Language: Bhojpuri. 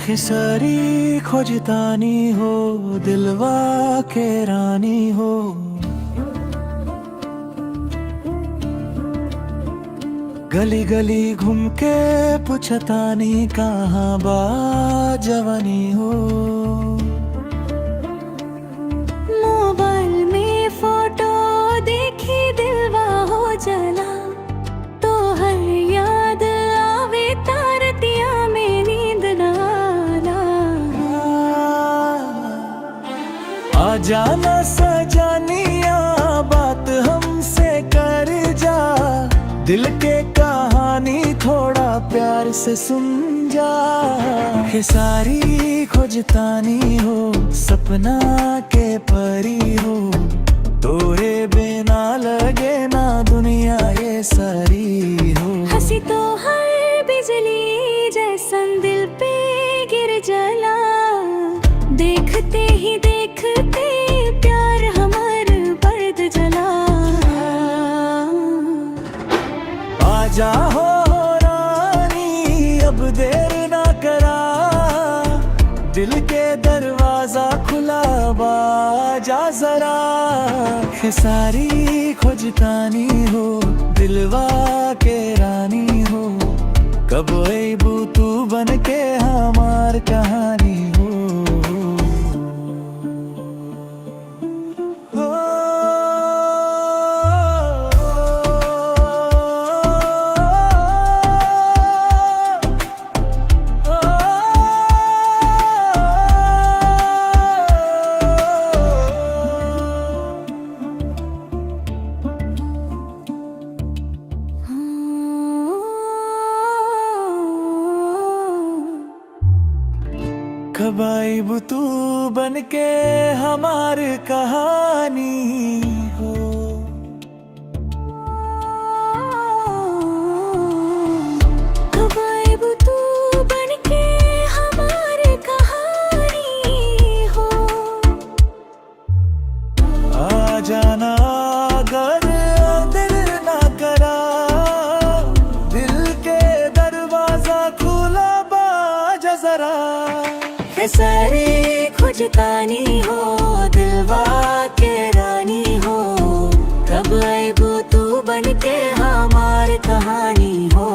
खिसरी खोजतानी हो, दिलवा के रानी हो। गली गली घूम के पुछतानी कहाँ बा जवानी हो। मोबाइल में फोटो देखी दिलवा हो जला, तो हर याद आवे तारतिया में नींद ना आना। आ जाना सजानिया बात हमसे कर जा, दिल के कहानी थोड़ा प्यार से सुन जा। खिसारी खोजतानी हो, सपना के परी हो, तोरे बिना लगे ना दुनिया ये सारी हो। हंसी तो हर बिजली जैसन दिल पे गिर जला, देखते ही देखते प्यार हमर बर्द जला। आजा हो रानी अब देर ना करा, दिल के दरवाजा खुला बाजा जरा। खिसारी खोजतानी हो, दिलवा के रानी हो, कब आईबू तू बन के हमार कहानी हो। कब आईबू तू बन के हमार कहानी हो। कब आईबू तू बन के हमार कहानी हो। आ जाना अगर दिल ना करा, दिल के दरवाजा खुला बाजा जरा। खिसारी खोजतानी हो, दिलवा के रानी हो, कब आईबू तू बन के हमार कहानी हो।